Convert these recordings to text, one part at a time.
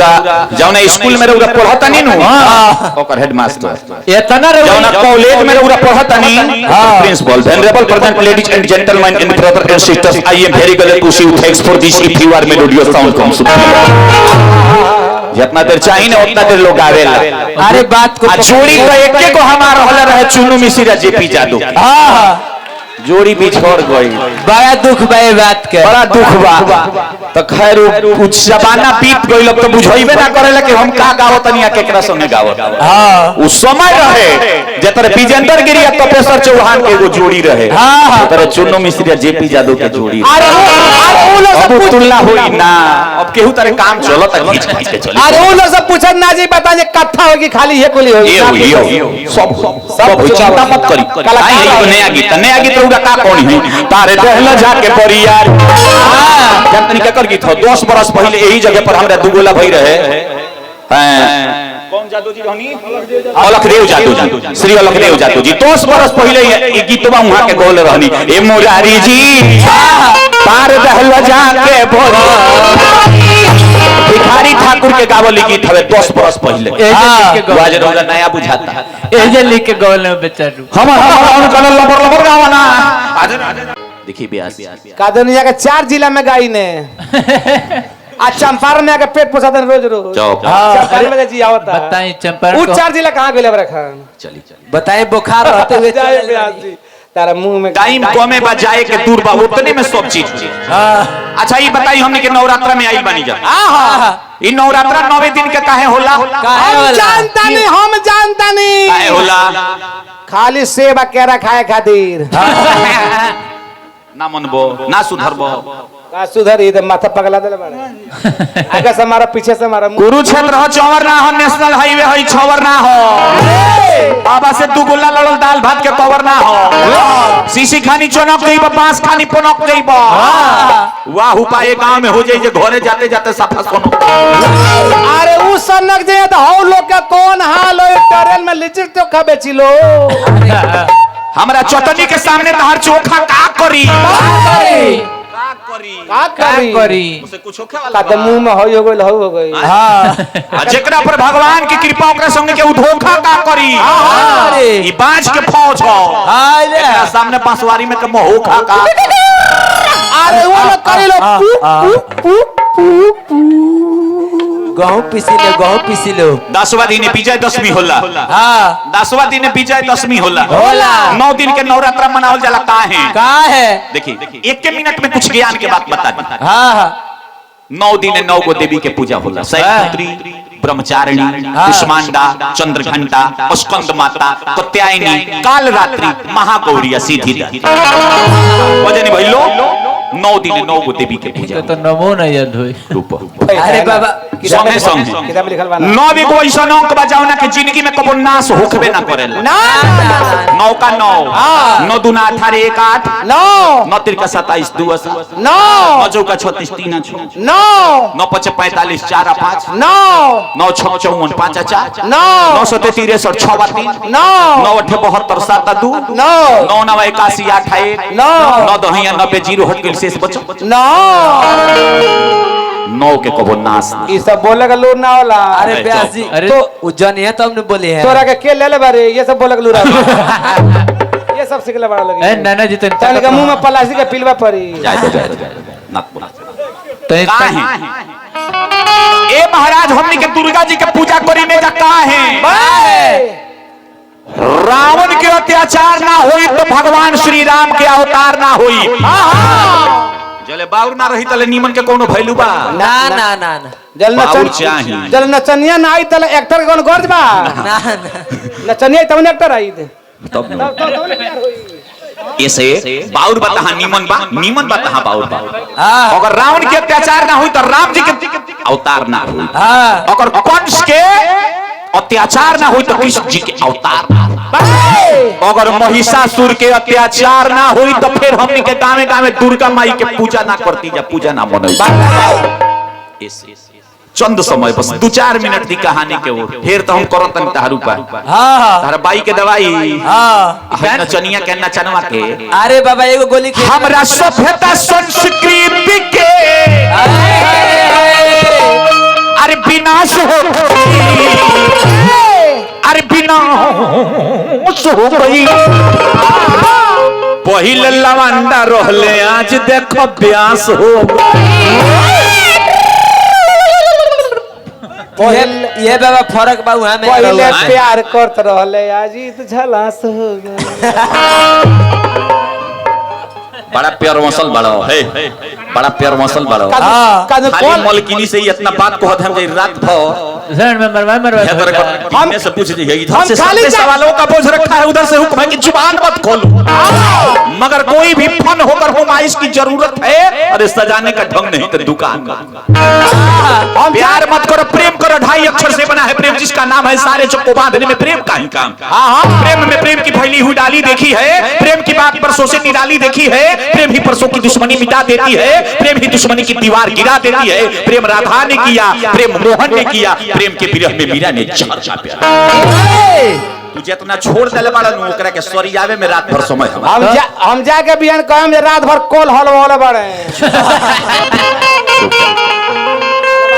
रउरा जौना स्कूल में रउरा पढ़ता नी नु ओकर हेडमास्टर इतना रे जौना कॉलेज में रउरा पढ़ता नी principal venerable present ladies and gentleman in brother and sisters I am very glad to see you thanks for this if you are melodious sound comes जितना देर चाहिए ना उतना देर लोग आवेला। अरे बात को जोड़ी तो एक को हमारा होला रहे चुन्नू मिश्रा जेपी जादू जोड़ी बिछोड़ गई बड़ा दुख बा बात के बड़ा दुख बा तो खैर कुछ जमाना बीत गई लोग तो बुझाइबे ना करेला कि हम का गावत तनिया केकरा संगे गावत। हां उस समय रहे जेतरे विजेंद्र गिरी और तपेश्वर चौहान के एगो जोड़ी रहे जेतरे चुन्नू मिश्रा जेपी जादू के जोड़ी। अरे वो लोग अब तुलना होई ना अब केहू तरह काम चलो तक खींच खींच के चली। अरे वो लोग सब पूछत ना जी बता जे कथा होगी खाली ये कोली होगी सब चिंता मत करी कलाकार नया गीत रउरा का कौन है तारे दहला जाके परी यार जतनी के कर गीत हो 10 बरस पहले यही जगह पर हमरा दुगोला भई रहे कौन जादू जी रहनी अलखदेव जादू जी श्री अलखदेव जादू जी 10 बरस पहले ये गीतवा वहां के गोल रहनी ए मुरारी जी तारे दहला जाके परी भिखारी ठाकुर के गावली गीत हवे 10 बरस पहले आज रउरा नया बुझाता एजे लिख के गोल में बेचारू हम कलर लबर गावाना देखिए ब्यास का दुनिया के 4 जिला में गाई ने आ चंपारण में आके पेट पोसा रोज रोज चंपारण में जी आवता बताई चंपारण वो 4 जिला कहां गेले रखन चली बताए बुखार रहते हुए जाए ब्यास जी तारा मुंह में टाइम कमे बजाए के दूर बा उतने में सब चीज। अच्छा ये बताई हमने के नवरात्रा में आई बनी जा ई नवरात्रा 9 दिन के काहे होला हम जानता नहीं काहे होला खाली सेब केरा खाए खातिर ना मनबो ना सुधरबो का सुधर इधर माथा पगला देले बाड़े आगे से हमारा पीछे से हमारा कुरुक्षेत्र हो चौवर ना हो नेशनल हाईवे है छवर ना हो बाबा से दू गोला लड़ल दाल भात के कवर ना हो सीसी खानी चनक गई बांस खानी पनक गई वाह उपाय गांव में हो जाई जे घरे जाते जाते साफा सुनो। अरे उ सनक जे त हो लोग का कौन हाल हो ट्रेन में लिचिर तो खाबे छिलो हमरा चटनी के सामने तहर चोखा का करी उसे कुछ होखे वाला का मुंह में हो गई हां जेकरा पर भगवान की कृपा ओकरा संगे के धोखा का करी ई बाज के फौज हो एकरा सामने पासवारी में के मोहखा का अरे वो लोग करे लो गहूं पीसी लो 10वां दिन विजय दशमी होला। हां 10वां दिन विजय दशमी होला 9 दिन के नवरात्रा मनावल जाला का है देखिए 1 मिनट में कुछ ज्ञान के बात बता दी। हां 9 दिन 9 गो देवी के पूजा होला सैपुत्री ब्रह्मचारिणी कुष्मांडा चंद्रघंटा स्कंद माता कात्यायनी कालरात्रि महागौरी सीधी वजनी भइलो 9 दिन 9 गो देवी के पूजा तो नमो न याद होई रूप। अरे बाबा संगे संगे किताब लिखल बा 9 भी को ऐसा अंक बजावना के जिंदगी में कबो नाश होखबे ना करेला ना 9 का 9 9 दूना 18 1 8 9 9 3 का 27 2 8 9 9 चौका 36 3 6 9 9 5 45 4 5 9 9 6 54 5 4 9 9 7 63 6 3 9 9 8 72 7 2 9 9 9 81 8 1 9 9 10 90 0 हट गइल शेष बचो 9 9 के कबो नाश ई सब बोले का लूर ना होला। अरे ब्यास जी तो उज्जैन है तो हमने बोले हैं तोरा के ले ले बारे ये सब बोले का लूर ये सब सिखले बड़ा लगे ए नाना जी तन के मुंह में प्लास्टिक के पिलवा पड़ी जाए नाक तो ए महाराज हमनी के दुर्गा जी के पूजा करी में जा का है रावण के अत्याचार ना होई तो भगवान श्री राम के अवतार ना होई जले बाउर ना रही तले नीमन के कोनो वैल्यू बा ना ना ना जल नचनिया ना आई तले एक्टर के कोनो गर्ज बा ना नचनिया तब एक्टर आई ऐसे बाउर बता नीमन बता बाउर बा अगर रावण के अत्याचार ना हुई तो राम जी के अवतार ना हुई अगर कंस के अत्याचार ना हुई तो कृष्ण जी के अवतार ना हुई अगर महिषासुर के अत्याचार ना हुई तो फिर हमनी के गावे गावे दुर्गा माई के पूजा ना करती जा पूजा ना मनई चंद समय बस 2-4 मिनट की कहानी के वो फिर तो हम करत तन तारू पर तारा बाई के दवाई है नचनिया के नचनवा के अरे बाबा एगो गोली हमरा सभ्यता संस्कृति के आ अरे विनाश हो अरे विनाश हो गई पहले लवंडा रहले आज देखो ब्यास हो ये बाबा फरक बाबू हमें पहले प्यार करत रहले आज ई तो झलास हो गया बड़ा प्यार मसल बड़ा है बड़ा प्यार मसल बड़ा खाली मलकिनी से ही इतना बात को हम रात भर हम से पूछ लीजिए इधर से सारे सवालों का बोझ रखा है उधर से हुक्म है कि जुबान मत खोलो मगर कोई भी फन होकर हुमाइश की जरूरत है अरे सजाने का ढंग नहीं तो दुकान प्यार मत करो प्रेम करो 2.5 अक्षर से बना है प्रेम जिसका नाम है सारे चक्को बांधने में प्रेम का ही काम प्रेम में प्रेम की फैली हुई डाली देखी है प्रेम की बात परसों से निराली देखी है प्रेम ही परसों की दुश्मनी मिटा देती है प्रेम ही दुश्मनी की दीवार गिरा देती है प्रेम राधा ने किया प्रेम मोहन ने किया प्रेम के विरह में मीरा ने चार चापा तू जितना छोड़ देले बाड़ा नु ओकरा के सरियावे में रात भर समय हम जाके बिहान कहम जे रात भर कॉल हलवाले बाड़े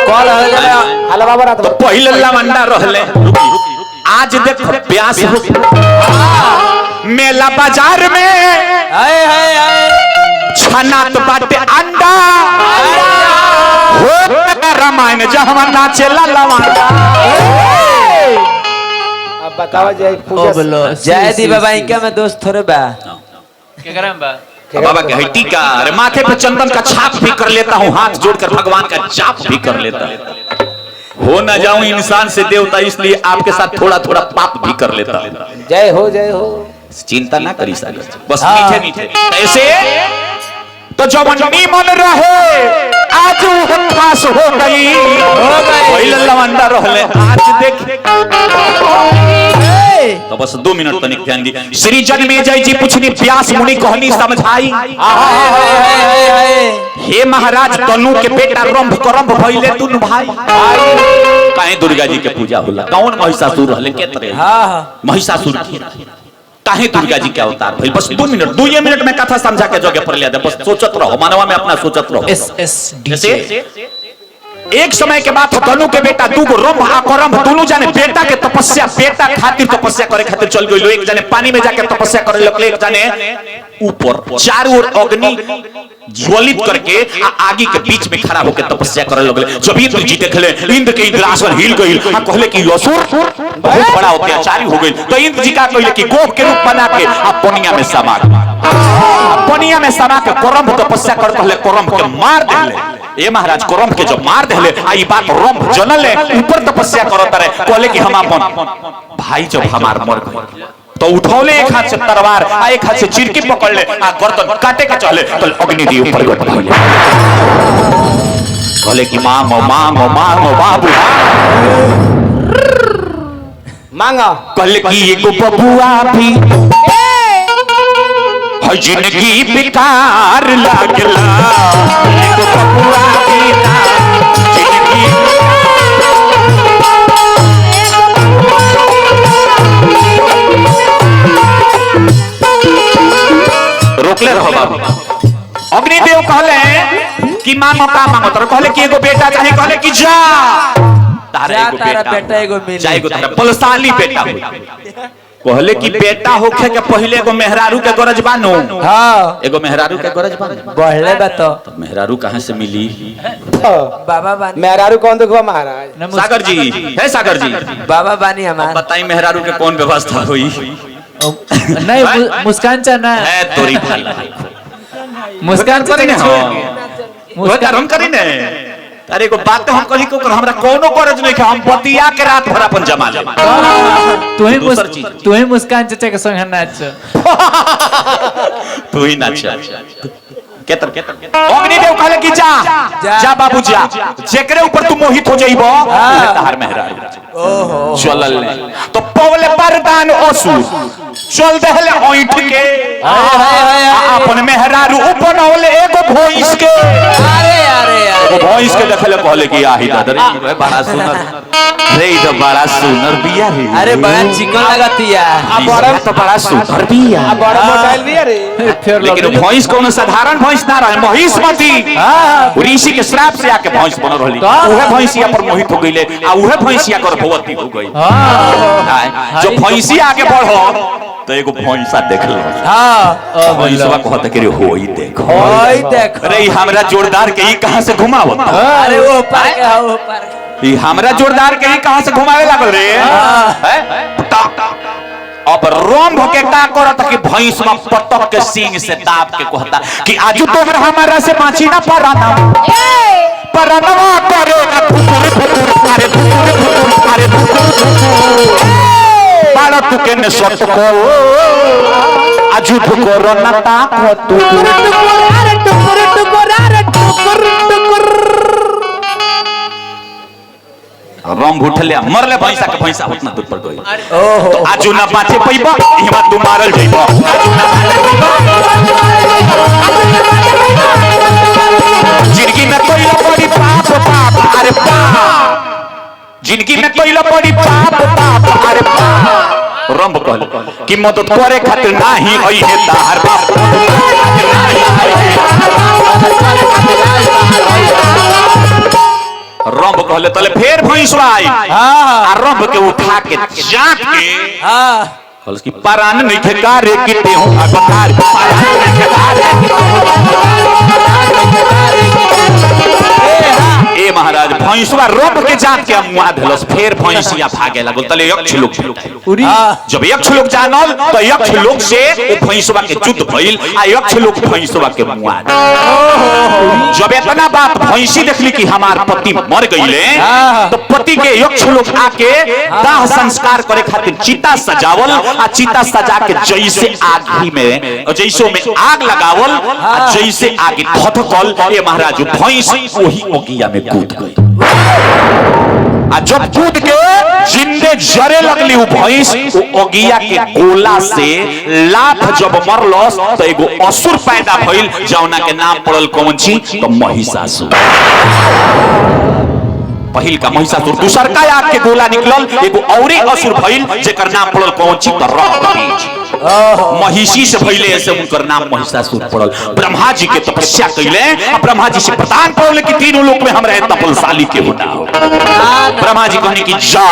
कॉल हलवा रात भर पहले लवंडा रहले आज देख प्यास हो मेला बाजार में हाय हाय हाय छनात बाटे अंडा हो रामायण जहवा नाचेला लवंडा अब बताओ जय पूजा जय दी बाबा इनका मैं दोस्त थोड़े बा क्या करम बा बाबा के हड्डी का अरे माथे पे चंदन का छाप भी कर लेता हूँ हाथ जोड़कर भगवान का जाप भी कर लेता हो ना जाऊं इंसान से देवता इसलिए आपके साथ थोड़ा थोड़ा पाप भी कर लेता जय हो चिंता ना करी सागर बस मीठे मीठे ऐसे तो जवानी मन रहे आज वो खास हो गई पहले लवंडा रहले आज देख तो बस 2 मिनट तनिक ध्यान दी श्री जन्मेजय जी पूछनी व्यास मुनि कहनी समझाई हे महाराज तनु के बेटा रंभ करंभ भइले दुनु भाई काहे दुर्गा जी के पूजा होला कौन महिषासुर रहले के तरह महिषासुर काहे दुर्गा जी के अवतार भइल बस 2 मिनट 2 मिनट में कथा समझा के जगह पर ले दे बस सोचत रहो मानवा में अपना सोचत रहो जैसे एक समय के बाद तनु के बेटा दूगो रंभ आ करंभ दोनों जाने बेटा के तपस्या बेटा खातिर तपस्या करे खातिर चल गइलो एक जाने पानी में जाके तपस्या करे लगले एक जाने ऊपर चारों ओर अग्नि ज्वलित करके आगे के बीच में खड़ा होकर तपस्या करे लगले जब इंद्र जी देखले इंद्र के इंद्रासन हिल गइल आ कहले कि असुर बहुत बड़ा अत्याचारी हो गइल तो इंद्र जी का कहले कि गोह के रूप बना के आ पनिया में समा पनिया में समा के करंभ तपस्या कर कहले करंभ के मार देले ए महाराज करंभ के जब मार देले आई बात रंभ जनले ऊपर तपस्या करत रहे कहले कि हम अपन भाई जब हमार मर गए तो उठौले एक हाथ से तलवार आ एक हाथ से चिरकी पकड़ ले आ गर्दन काटे के चले तो अग्निदेव प्रकट भइले कहले कि मांगो मांगो मांगो बाबू मांगा कहले कि एगो बबुआ भी है जिंदगी बेकार लागला एगो बबुआ भी जिंदगी रोकले रहो बाबू अग्निदेव कहले कि मांगो का मांगो तो कहले कि एगो बेटा चाहे कहले कि जा तारा बेटा एगो मिल चाहे एगो तारा बलशाली बेटा कहले कि बेटा होखे के पहले एगो मेहरारू के गरज बानो हां एगो मेहरारू के गरज बानो बढ़ले बा तो मेहरारू कहां से मिली बाबा बानी मेहरारू कौन देखो महाराज सागर जी है सागर जी बाबा बानी हमार बताई मेहरारू के कौन व्यवस्था हुई नहीं मुस्कान चाहना है तोरी भाई मुस्कान करे ने मुस्कान हम करी ने अरे को बात तो हम कही को हमरा कोनो गरज नहीं है हम बतिया के रात भर अपन जमा ले तू ही मुस्कान चाचा के संग नाच तू ही नाच केतर अग्निदेव कहले कि जा बाबू जा जेकरे ऊपर तू मोहित हो जाइबो तहार मेहरारू ओहो चलल ने तो पवले वरदान असुर चल देले ओइठ के अपन मेहरारू ऊपर होले एगो भोइस के अरे भोइस के देखले कहले कि आही दादर बड़ा सुंदर रे तो बड़ा सुंदर बिया रे अरे बड़ा चिकन लगतिया बड़ा तो बड़ा सुंदर बिया बड़ा मोटाइल बिया रे लेकिन भोइस कोनो साधारण भोइस भैंस ना रहे महिष्मती ऋषि के श्राप से आके भैंस बन रही उहे भैंसिया पर मोहित हो गईले आ उहे भैंसिया गर्भवती हो गई जो भैंसिया आगे बढ़ो तो एगो भैंसा देख लो भैंसवा कहत के रे होई देखो अरे हमरा जोरदार के ई कहां से घुमावत अरे वो पार के वो पार ई हमरा जोरदार के ही कहां से घुमावे लागल रे अब रंभ के का करत कि भैंस में पटक के सींग से दाब के कहता कि आजू तोहर हमारा से बाची ना पराना परनवा करे ना फुकुर अरे बाड़ा तू के ने सत को आजू फुकुर ना ताको तू रंभ उठले मरले भैंसा के भैंसा उतना दूर पर गई तो आजू ना बाचे पैबा हिमा तू मारल जइबा जिंदगी में कोई बड़ी पाप पाप अरे पाप जिंदगी में कोई बड़ी पाप पाप अरे पाप रंभ कहल कि मदद करे खातिर नाही होई है तार बाप रंभ कहले तले फेर भैंसवा आई आ रंभ के उठा के जात के कहलस कि परान नहीं थे कारे किते हूं अवतार परान नहीं थे ए महाराज भैंसवा रंभ के जात के मुआ धलस फेर भैंसिया भागे लागल तले यक्ष लोग जब यक्ष लोग जानल तो यक्ष लोग से ओ भैंसवा के युद्ध भइल आ यक्ष लोग भैंसवा के मुआ जब इतना बात भैंसी देखली कि हमार पति मर गईले तो पति के यक्ष लोग आके दाह संस्कार करे खातिर चिता सजावल आ चिता सजा के जैसे आग में जैसो में आग लगावल आ जैसे आग धधकल ए महाराज भैंस वही ओगिया में कूद गई आ जब कूद के जिंदे जरे लगली उ भैंस ओ ओगिया के गोला से लाख जब मरलस तो एगो असुर पैदा भइल जौना के नाम पड़ल कौन छी तो महिषासुर पहिल का महिषासुर दूसर का आग के गोला निकलल एगो औरे असुर भइल जेकर नाम पड़ल कौन छी तो रक्तबीज महिषी से भइले ऐसे उनकर नाम महिषासुर पड़ल ब्रह्मा जी के तपस्या कइले आ ब्रह्मा जी से प्रदान पड़ल कि तीनों लोक में हमरा तपलशाली के होना हो ब्रह्मा जी कहने की जा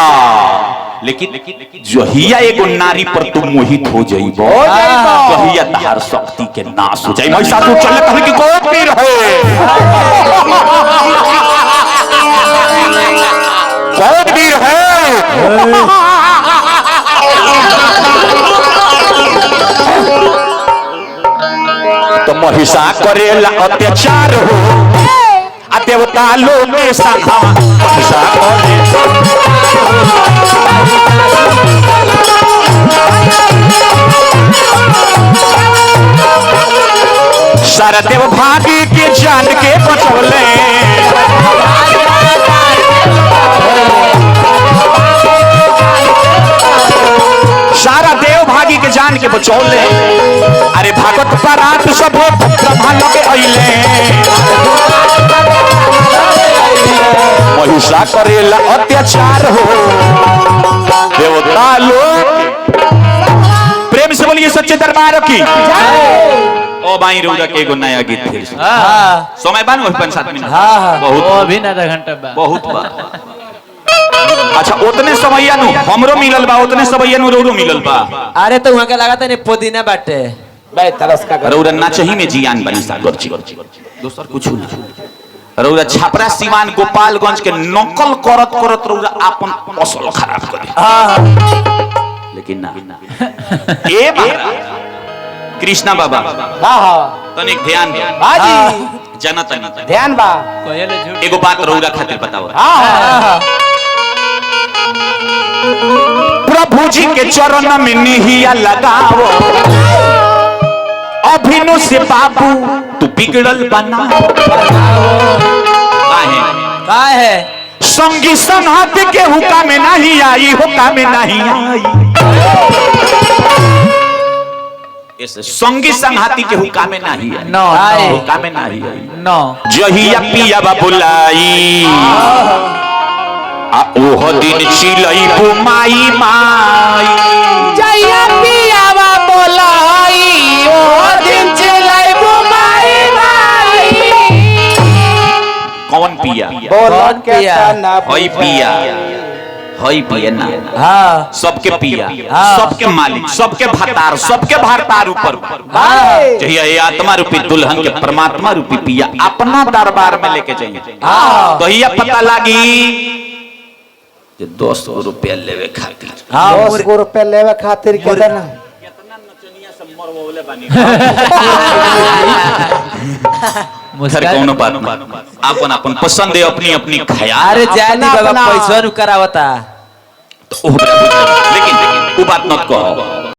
लेकिन जहिया एगो नारी पर तुम मोहित हो जाइबो जहिया तहार शक्ति के नाश हो जाई महिषासुर चले कहले कि कोई पीर है कौन वीर है तो महिषा करेला अत्याचार हो आ देवता लोग के संघा महिषा करे सारा देव भागी के जान के बचौले सारा देव भागी के जान के बचौले अरे भागवत परात सब ब्रह्मा लगे अइले महिषा करेला अत्याचार हो देवता लोग प्रेम से बोलिए सच्चे दरबार की ओ बाई रुद्र के एगो नया गीत फिर समय बान 5-7 मिनट बहुत अभी ना आधा घंटा बा बहुत बा अच्छा उतने समैया नु हमरो मिलल बा उतने समैया नु रोरो मिलल बा अरे तो वहां के लगा था ने पुदीना बाटे भाई तरस का रौरा नाचही में जियान बनी सागर जी दोसर कुछ ना रौरा छपरा सिवान गोपालगंज के नकल करत करत रौरा अपन असल खराब कर दे लेकिन ना ए महाराज कृष्णा बाबा हां हां तनिक ध्यान दे हाजी जनत ध्यान बा कोयले झूठ एगो बात रौरा खातिर बताओ हां प्रभु जी के चरण में निहिया लगाओ अभिनु से बाबू तू बिगड़ल बना का है संगी संहत के हुक्का में नहीं आई हुक्का में नहीं आई ऐसे संगी संहति के हुक्का में नहीं आई नो हुक्का में नहीं आई नो जहिया पिया बुलाई आ ओह दिन चिलई बुमाई माई जइया पियावा बोलाई ओ दिन चलाई बुमाई माई पिया बोलो कौन क्या पिया? ना हई पिया हई पिया ना हाँ सबके पिया हाँ। सबके मालिक सबके भतार सबके भारतार ऊपर भाई चाहिए ये आत्मा रूपी दुल्हन के परमात्मा रूपी पिया अपना दरबार में लेके जाइए हाँ तो ये पता लगी जो 200 रुपया लेवे खातिर हाँ 10 रुपए लेवे खातिर के ना खैर मुस्कान कौनो बात ना अपन अपन पसंद है अपनी अपनी ख्याल अरे जानी बाबा अपना- पैसा नु करावता तो लेकिन वो बात मत कहो